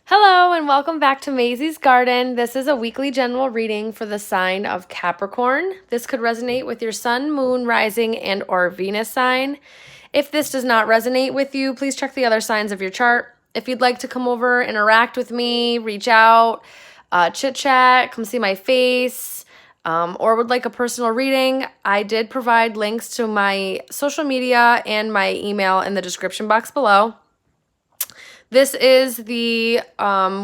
Hello and welcome back to Mazysgarden. This is a weekly general reading for the sign of Capricorn. This could resonate with your sun, moon, rising, and or Venus sign. If this does not resonate with you, please check the other signs of your chart. If you'd like to come over, interact with me, reach out, chit chat, come see my face, or would like a personal reading, I did provide links to my social media and my email in the description box below. This is the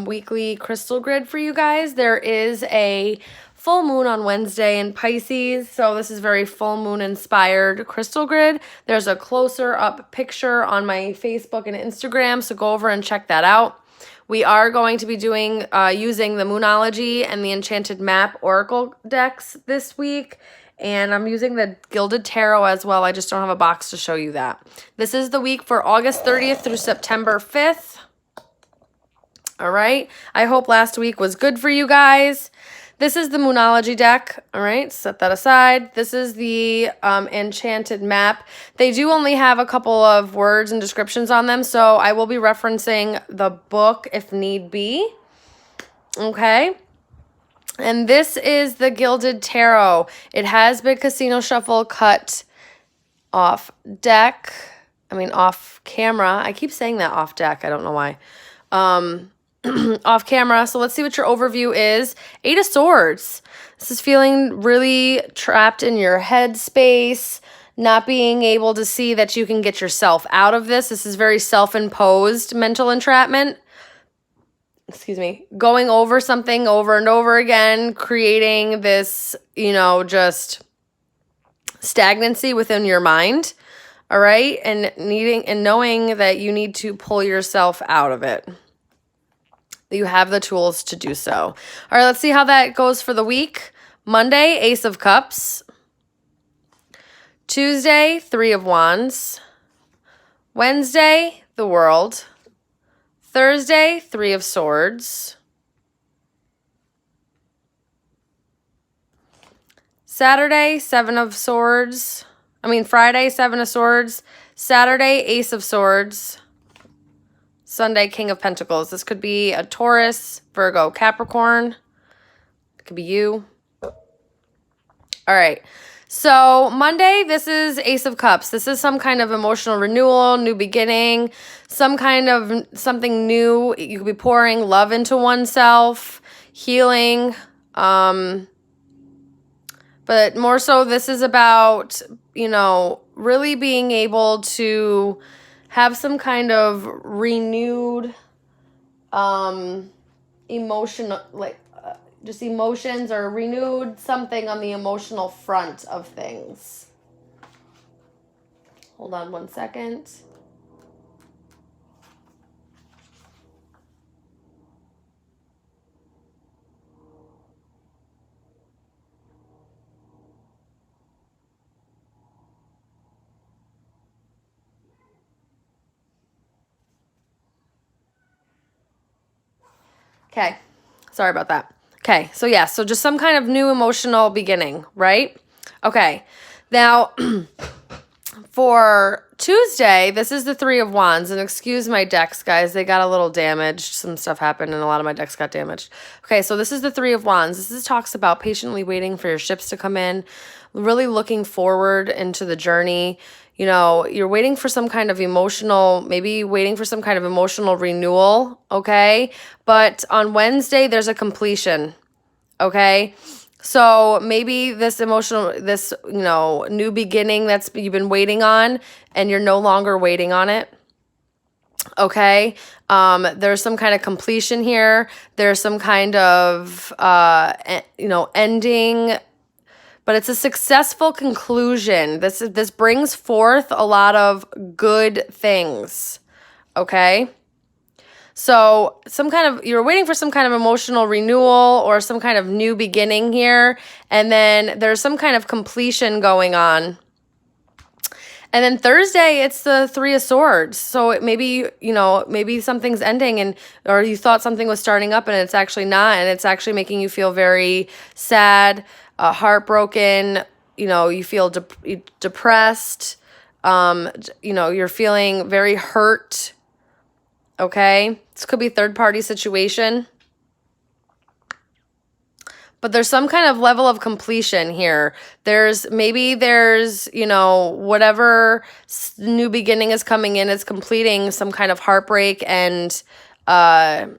weekly crystal grid for you guys. There is a full moon on Wednesday in Pisces, so this is very full moon inspired crystal grid. There's a closer up picture on my Facebook and Instagram, so go over and check that out. We are going to be doing using the Moonology and the Enchanted Map Oracle decks this week. And I'm using the Gilded Tarot as well. I just don't have a box to show you that. This is the week for August 30th through September 5th. All right. I hope last week was good for you guys. This is the Moonology deck. All right. Set that aside. This is the Enchanted Map. They do only have a couple of words and descriptions on them, so I will be referencing the book if need be. Okay. And this is the Gilded Tarot. It has been Casino Shuffle cut off deck. Off camera. I keep saying that off deck. I don't know why. Off camera. So let's see what your overview is. 8 of Swords. This is feeling really trapped in your head space, not being able to see that you can get yourself out of this. This is very self-imposed mental entrapment. Excuse me, going over something over and over again, creating this, just stagnancy within your mind, all right? And knowing that you need to pull yourself out of it. You have the tools to do so. All right, let's see how that goes for the week. Monday, Ace of Cups. Tuesday, 3 of Wands. Wednesday, the World. Thursday, 3 of Swords. Saturday, 7 of Swords. Friday, 7 of Swords. Saturday, Ace of Swords. Sunday, King of Pentacles. This could be a Taurus, Virgo, Capricorn. It could be you. All right. So Monday, this is Ace of Cups. This is some kind of emotional renewal, new beginning, some kind of something new. You could be pouring love into oneself, healing. But more so, this is about, really being able to have some kind of renewed emotional, just emotions or renewed something on the emotional front of things. Hold on one second. Okay, sorry about that. Okay, so yeah, so just some kind of new emotional beginning, right? Okay, now for Tuesday, this is the 3 of Wands, and excuse my decks, guys. They got a little damaged. Some stuff happened, and a lot of my decks got damaged. Okay, so this is the 3 of Wands. This talks about patiently waiting for your ships to come in, really looking forward into the journey. You're waiting for some kind of maybe waiting for some kind of emotional renewal, okay? But on Wednesday, there's a completion, okay? So maybe this new beginning that's you've been waiting on, and you're no longer waiting on it, okay? There's some kind of completion here. There's some kind of, ending. But it's a successful conclusion. This brings forth a lot of good things, okay? So you're waiting for some kind of emotional renewal or some kind of new beginning here, and then there's some kind of completion going on. And then Thursday, it's the 3 of Swords. So maybe something's ending, or you thought something was starting up and it's actually not, and it's actually making you feel very sad, heartbroken. You feel depressed. You're feeling very hurt. okay? This could be third-party situation. But there's some kind of level of completion here. Maybe there's, you know, whatever new beginning is coming in, it's completing some kind of heartbreak and like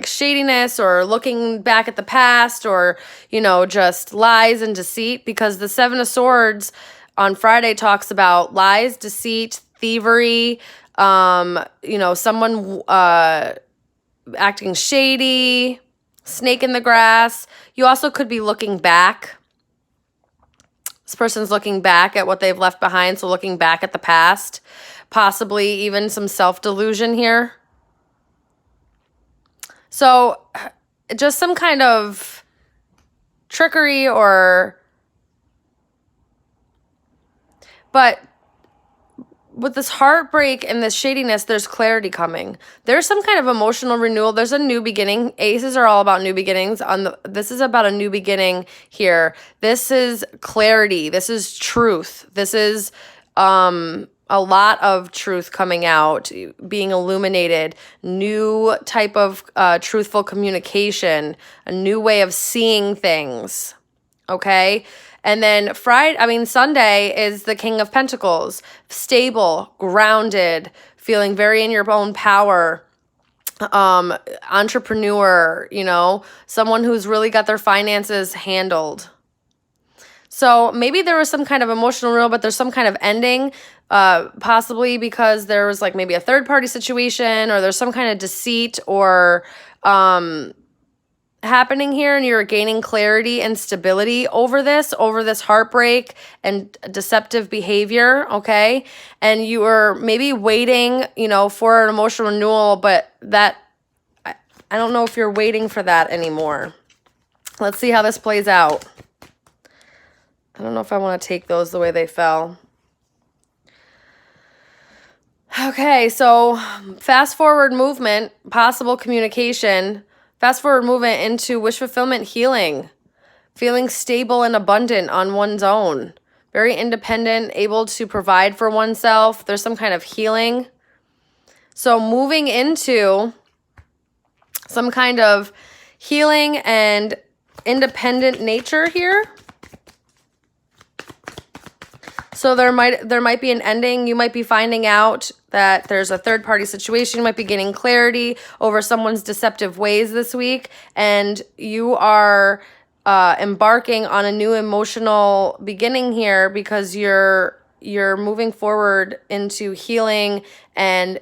shadiness, or looking back at the past, or, you know, just lies and deceit, because the Seven of Swords on Friday talks about lies, deceit, thievery, you know, someone acting shady, snake in the grass. You also could be looking back. This person's looking back at what they've left behind, so looking back at the past. Possibly even some self-delusion here. So just some kind of trickery but with this heartbreak and this shadiness, there's clarity coming. There's some kind of emotional renewal. There's a new beginning. Aces are all about new beginnings. This is about a new beginning here. This is clarity. This is truth. This is a lot of truth coming out, being illuminated, new type of truthful communication, a new way of seeing things, okay? And then Sunday is the King of Pentacles, stable, grounded, feeling very in your own power, entrepreneur, you know, someone who's really got their finances handled. So maybe there was some kind of emotional renewal, but there's some kind of ending, possibly because there was like maybe a third party situation, or there's some kind of deceit or happening here, and you're gaining clarity and stability over this heartbreak and deceptive behavior, okay? And you are maybe waiting, you know, for an emotional renewal, but I don't know if you're waiting for that anymore. Let's see how this plays out. I don't know if I want to take those the way they fell. Okay, so fast forward movement, possible communication. Fast forward movement into wish fulfillment, healing, feeling stable and abundant on one's own, very independent, able to provide for oneself. There's some kind of healing. So moving into some kind of healing and independent nature here. So there might be an ending. You might be finding out that there's a third-party situation. You might be getting clarity over someone's deceptive ways this week, and you are embarking on a new emotional beginning here, because you're moving forward into healing and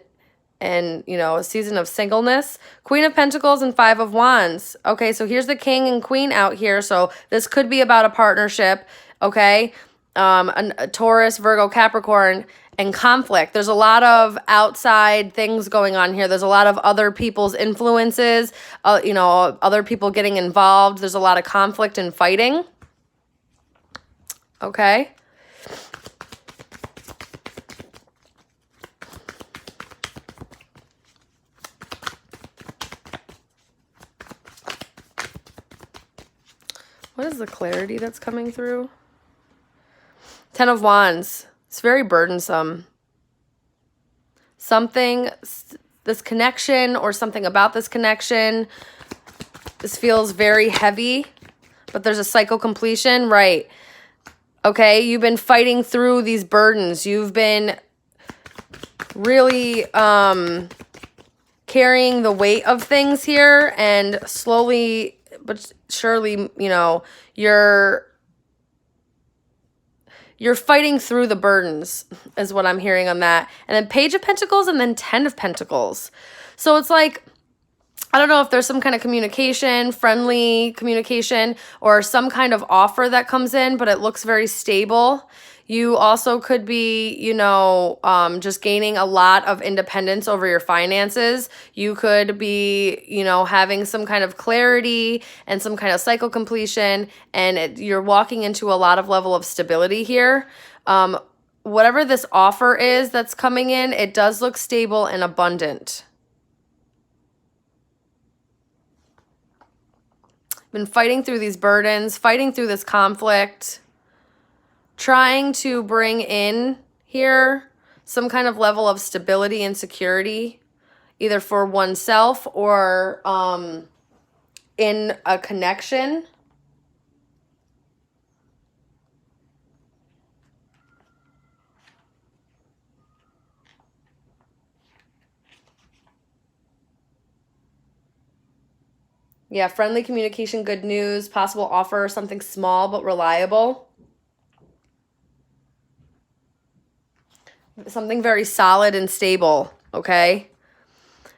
you know, a season of singleness. Queen of Pentacles and Five of Wands. Okay, so here's the King and Queen out here. So this could be about a partnership, okay? A Taurus, Virgo, Capricorn, and conflict. There's a lot of outside things going on here. There's a lot of other people's influences, you know, other people getting involved. There's a lot of conflict and fighting. Okay. What is the clarity that's coming through? Ten of Wands. It's very burdensome. This connection, or something about this connection, this feels very heavy, but there's a cycle completion, right? Okay, you've been fighting through these burdens. You've been really carrying the weight of things here, and slowly but surely, you know, you're fighting through the burdens, is what I'm hearing on that. And then Page of Pentacles, and then 10 of Pentacles. So it's like, I don't know if there's some kind of communication, friendly communication, or some kind of offer that comes in, but it looks very stable. You also could be, you know, just gaining a lot of independence over your finances. You could be, you know, having some kind of clarity and some kind of cycle completion, and you're walking into a lot of level of stability here. Whatever this offer is that's coming in, it does look stable and abundant. Been fighting through these burdens, fighting through this conflict, trying to bring in here some kind of level of stability and security, either for oneself or in a connection. Yeah, friendly communication, good news, possible offer, something small but reliable. Something very solid and stable, okay?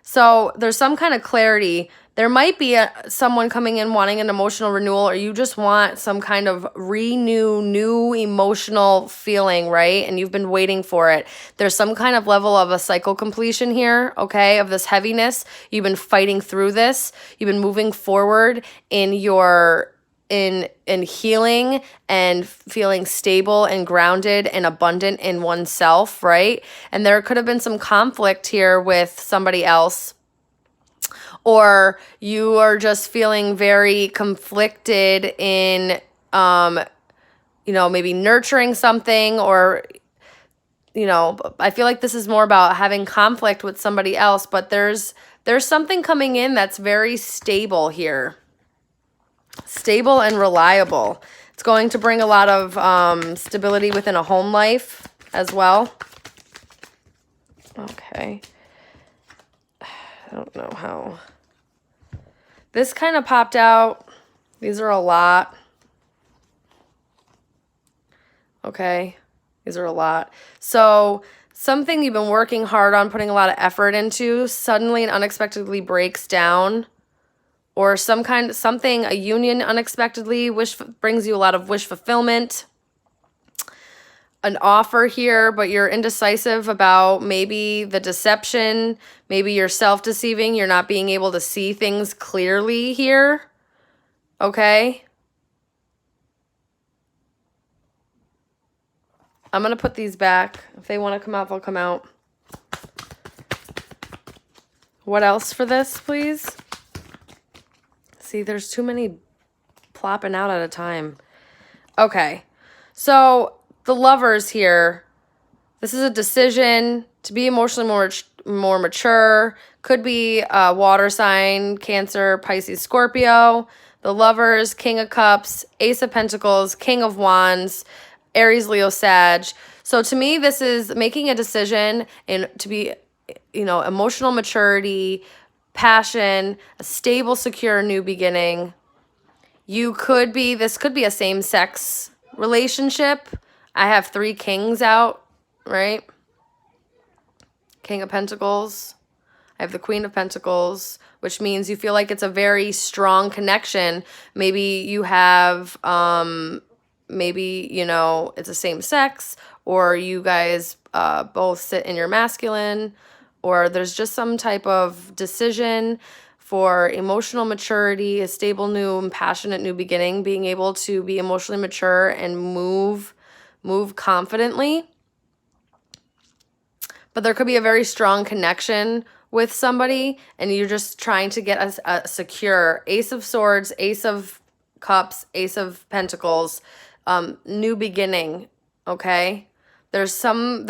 So there's some kind of clarity. There might be someone coming in wanting an emotional renewal, or you just want some kind of new emotional feeling, right? And you've been waiting for it. There's some kind of level of a cycle completion here, okay, of this heaviness. You've been fighting through this. You've been moving forward in your in healing and feeling stable and grounded and abundant in oneself, right? And there could have been some conflict here with somebody else, or you are just feeling very conflicted in maybe nurturing something, or I feel like this is more about having conflict with somebody else, but there's something coming in that's very stable here. Stable and reliable. It's going to bring a lot of stability within a home life as well. Okay. I don't know how. This kind of popped out. These are a lot. Okay. These are a lot. So something you've been working hard on, putting a lot of effort into, suddenly and unexpectedly breaks down. Or a union unexpectedly brings you a lot of wish fulfillment. An offer here, but you're indecisive about maybe the deception. Maybe you're self-deceiving. You're not being able to see things clearly here. Okay? I'm going to put these back. If they want to come out, they'll come out. What else for this, please? See, there's too many plopping out at a time. Okay, so the Lovers here. This is a decision to be emotionally more mature. Could be a water sign, Cancer, Pisces, Scorpio. The Lovers, King of Cups, Ace of Pentacles, King of Wands, Aries, Leo, Sag. So to me, this is making a decision to be, emotional maturity, passion, a stable, secure new beginning. This could be a same-sex relationship. I have 3 kings out, right? King of Pentacles. I have the Queen of Pentacles, which means you feel like it's a very strong connection. Maybe you have, it's a same sex, or you guys both sit in your masculine, or there's just some type of decision for emotional maturity, a stable new and passionate new beginning, being able to be emotionally mature and move confidently. But there could be a very strong connection with somebody, and you're just trying to get a secure Ace of Swords, Ace of Cups, Ace of Pentacles, new beginning, okay? There's some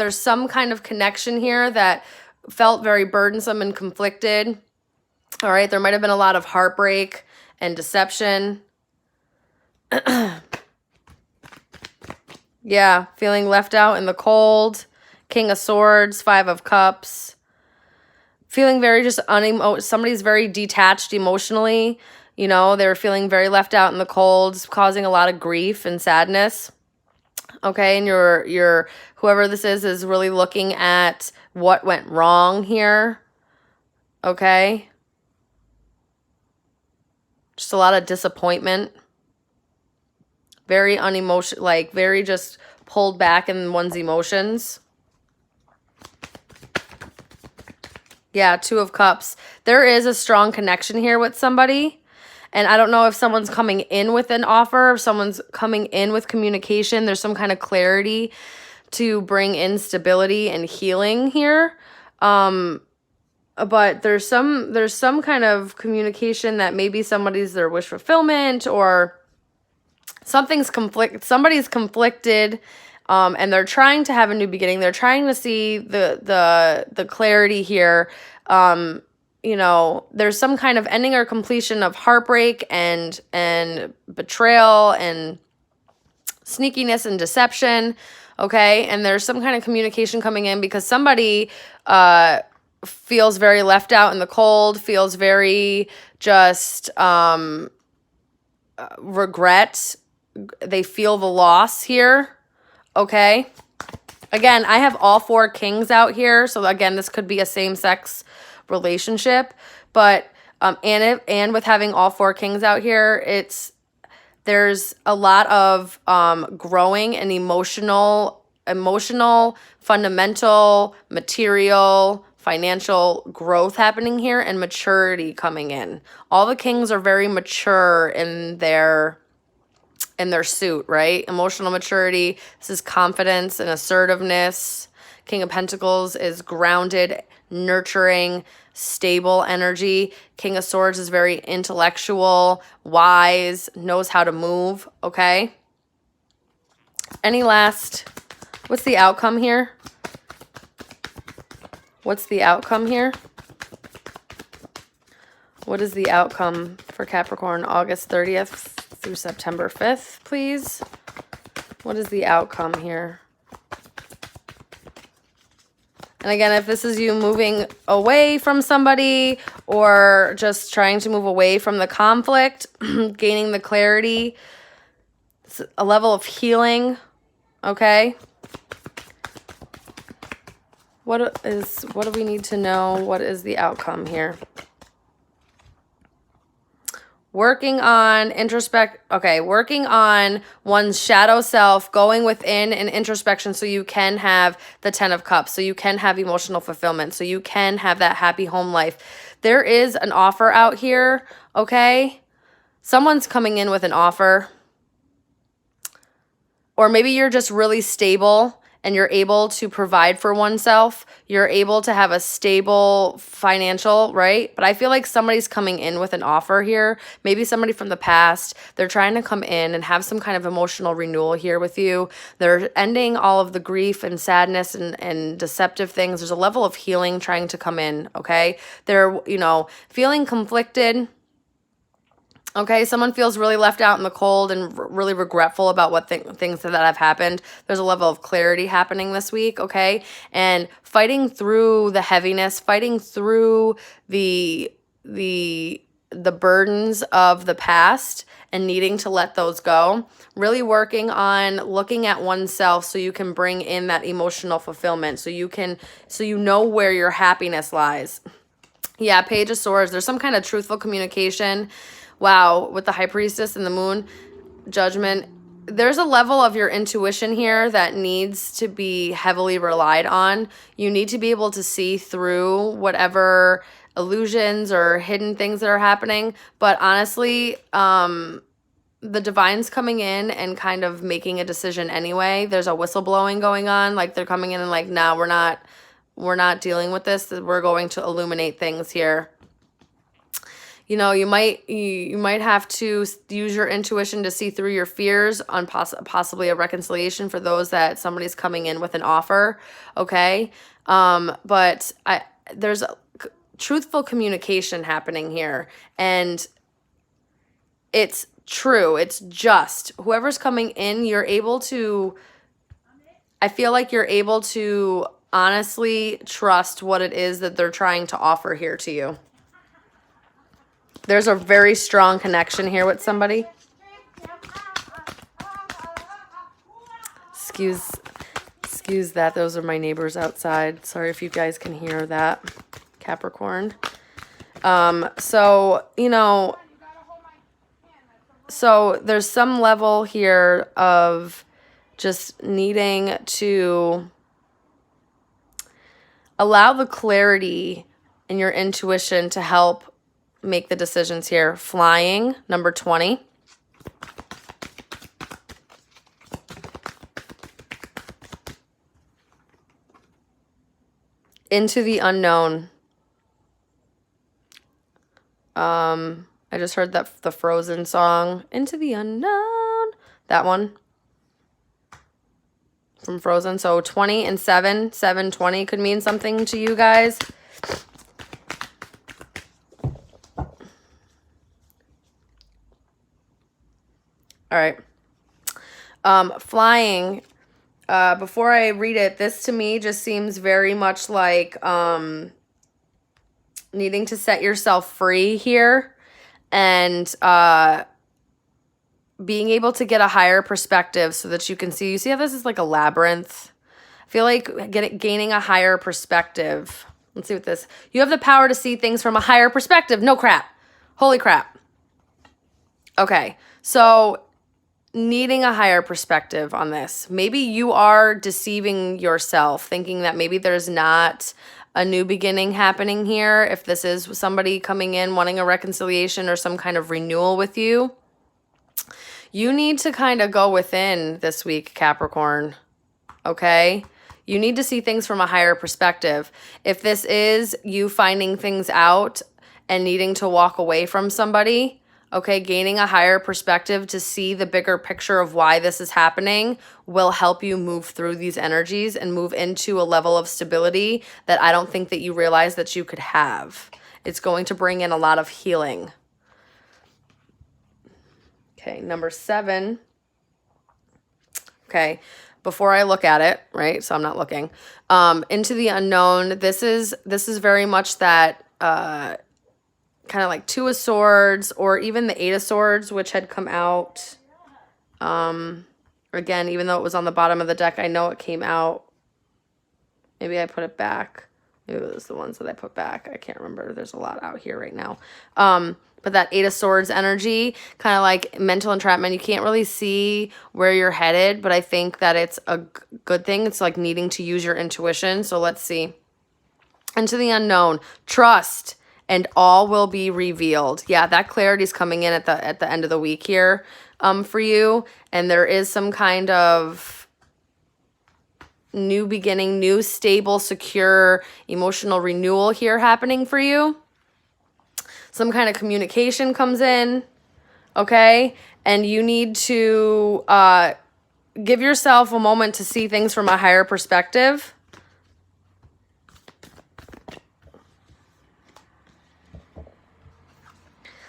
kind of connection here that felt very burdensome and conflicted. All right, there might have been a lot of heartbreak and deception. Yeah, feeling left out in the cold. King of Swords, 5 of Cups. Feeling very just somebody's very detached emotionally. They're feeling very left out in the cold, causing a lot of grief and sadness. Okay, and your whoever this is really looking at what went wrong here. Okay? Just a lot of disappointment. Very very just pulled back in one's emotions. Yeah, 2 of Cups. There is a strong connection here with somebody. And I don't know if someone's coming in with an offer, if someone's coming in with communication. There's some kind of clarity to bring in stability and healing here. But there's some kind of communication that maybe somebody's their wish fulfillment, or somebody's conflicted and they're trying to have a new beginning. They're trying to see the clarity here. You know, there's some kind of ending or completion of heartbreak and betrayal and sneakiness and deception, okay? And there's some kind of communication coming in because somebody feels very left out in the cold, feels very just regret. They feel the loss here, okay? Again, I have all 4 kings out here, so again, this could be a same-sex relationship, but and with having all 4 kings out here, there's a lot of growing and emotional, fundamental, material, financial growth happening here and maturity coming in. All the kings are very mature in their suit, right? Emotional maturity. This is confidence and assertiveness. King of Pentacles is grounded, nurturing, stable energy. King of Swords is very intellectual, wise, knows how to move, okay? What's the outcome here? What's the outcome here? What is the outcome for Capricorn August 30th through September 5th, please? What is the outcome here? And again, if this is you moving away from somebody or just trying to move away from the conflict, gaining the clarity, it's a level of healing, okay? What do we need to know? What is the outcome here? Working on working on one's shadow self, going within an introspection so you can have the 10 of Cups, so you can have emotional fulfillment, so you can have that happy home life. There is an offer out here, okay? Someone's coming in with an offer. Or maybe you're just really stable and you're able to provide for oneself. You're able to have a stable financial, right? But I feel like somebody's coming in with an offer here. Maybe somebody from the past. They're trying to come in and have some kind of emotional renewal here with you. They're ending all of the grief and sadness and deceptive things. There's a level of healing trying to come in, okay? They're, you know, feeling conflicted. Okay, someone feels really left out in the cold and really regretful about what things that have happened. There's a level of clarity happening this week, okay? And fighting through the heaviness, fighting through the burdens of the past and needing to let those go. Really working on looking at oneself so you can bring in that emotional fulfillment, so you know where your happiness lies. Yeah, Page of Swords. There's some kind of truthful communication. Wow, with the High Priestess and the Moon, Judgment, there's a level of your intuition here that needs to be heavily relied on. You need to be able to see through whatever illusions or hidden things that are happening. But honestly, the Divine's coming in and kind of making a decision anyway. There's a whistleblowing going on. Like they're coming in and like, nah, we're not dealing with this. We're going to illuminate things here. You know, you might have to use your intuition to see through your fears on possibly a reconciliation for those that somebody's coming in with an offer, okay? But there's a truthful communication happening here, and it's true. It's just whoever's coming in, I feel like you're able to honestly trust what it is that they're trying to offer here to you. There's a very strong connection here with somebody. Excuse that. Those are my neighbors outside. Sorry if you guys can hear that. Capricorn. So, you know, so there's some level here of just needing to allow the clarity in your intuition to help make the decisions here. Flying, number 20. Into the unknown. I just heard that the Frozen song, Into the Unknown. That one. from Frozen. So 20 and 7, 720 could mean something to you guys. All right. Flying, before I read it, this to me just seems very much like needing to set yourself free here and being able to get a higher perspective so that you can see. You see how this is like a labyrinth? I feel like gaining a higher perspective. Let's see what this. You have the power to see things from a higher perspective. No crap. Holy crap. Okay, so needing a higher perspective on this. Maybe you are deceiving yourself, thinking that maybe there's not a new beginning happening here. If this is somebody coming in wanting a reconciliation or some kind of renewal with you, you need to kind of go within this week, Capricorn. Okay? You need to see things from a higher perspective. If this is you finding things out and needing to walk away from somebody, okay, gaining a higher perspective to see the bigger picture of why this is happening will help you move through these energies and move into a level of stability that I don't think that you realize that you could have. It's going to bring in a lot of healing. Okay, number 7. Okay, before I look at it, right? So I'm not looking. Into the unknown. This is very much that kind of like 2 of Swords, or even the 8 of Swords, which had come out. Again, even though it was on the bottom of the deck, I know it came out. Maybe I put it back. Maybe it was the ones that I put back. I can't remember. There's a lot out here right now. But that 8 of Swords energy, kind of like mental entrapment. You can't really see where you're headed, but I think that it's a good thing. It's like needing to use your intuition. So let's see. Into the unknown. Trust. And all will be revealed. Yeah, that clarity is coming in at the end of the week here for you. And there is some kind of new beginning, new, stable, secure, emotional renewal here happening for you. Some kind of communication comes in, okay? And you need to give yourself a moment to see things from a higher perspective.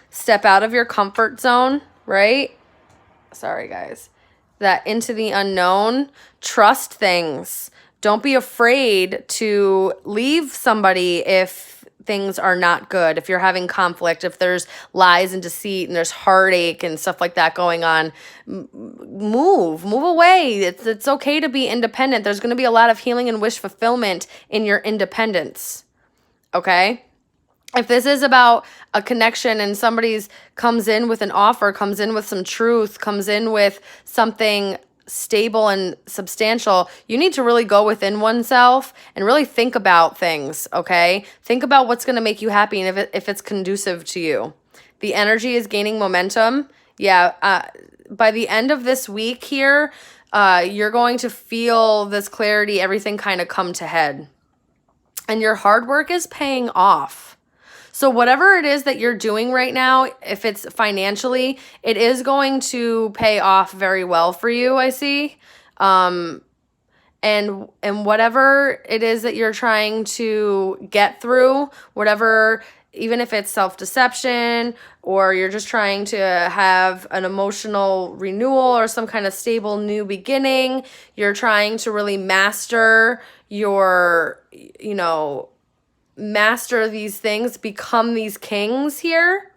Step out of your comfort zone, right? Sorry, guys. That into the unknown. Trust things. Don't be afraid to leave somebody if things are not good, if you're having conflict, if there's lies and deceit and there's heartache and stuff like that going on. Move away. It's okay to be independent. There's going to be a lot of healing and wish fulfillment in your independence, okay? If this is about a connection and somebody's comes in with an offer, comes in with some truth, comes in with something stable and substantial, you need to really go within oneself and really think about things, okay? Think about what's going to make you happy and if it's conducive to you. The energy is gaining momentum. Yeah, by the end of this week here, you're going to feel this clarity, everything kind of come to head. And your hard work is paying off. So whatever it is that you're doing right now, if it's financially, it is going to pay off very well for you, I see. And whatever it is that you're trying to get through, whatever, even if it's self-deception or you're just trying to have an emotional renewal or some kind of stable new beginning, you're trying to really master your, master these things, become these kings here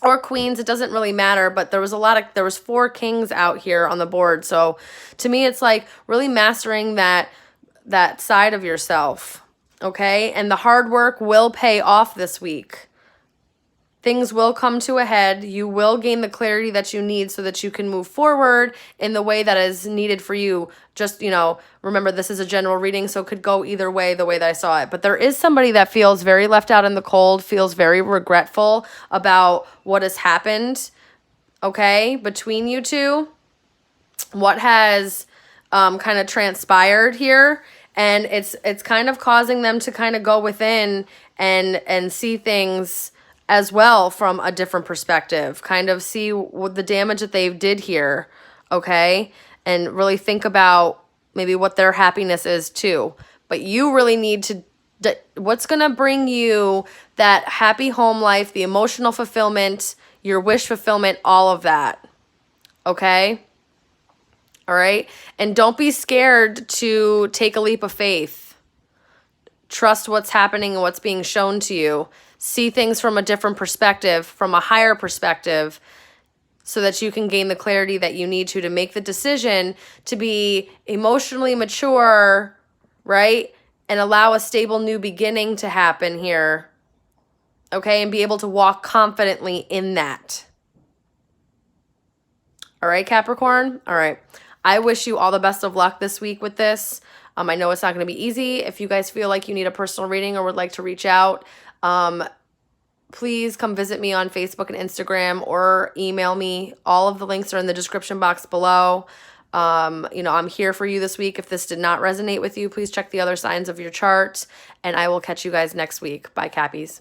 or queens, it doesn't really matter, but there was 4 kings out here on the board. So to me, it's like really mastering that side of yourself, okay? And the hard work will pay off this week. Things will come to a head. You will gain the clarity that you need so that you can move forward in the way that is needed for you. Just, remember this is a general reading, so it could go either way, the way that I saw it. But there is somebody that feels very left out in the cold, feels very regretful about what has happened, okay, between you two. What has kind of transpired here. And it's kind of causing them to kind of go within and see things as well from a different perspective, kind of see what the damage that they did here, okay? And really think about maybe what their happiness is too. But you really need to, what's going to bring you that happy home life, the emotional fulfillment, your wish fulfillment, all of that. Okay? All right? And don't be scared to take a leap of faith. Trust what's happening and what's being shown to you. See things from a different perspective, from a higher perspective, so that you can gain the clarity that you need to make the decision to be emotionally mature, right? And allow a stable new beginning to happen here, okay? And be able to walk confidently in that. All right, Capricorn? All right. I wish you all the best of luck this week with this. I know it's not going to be easy. If you guys feel like you need a personal reading or would like to reach out, please come visit me on Facebook and Instagram or email me. All of the links are in the description box below. I'm here for you this week. If this did not resonate with you, please check the other signs of your chart, and I will catch you guys next week. Bye, Cappies.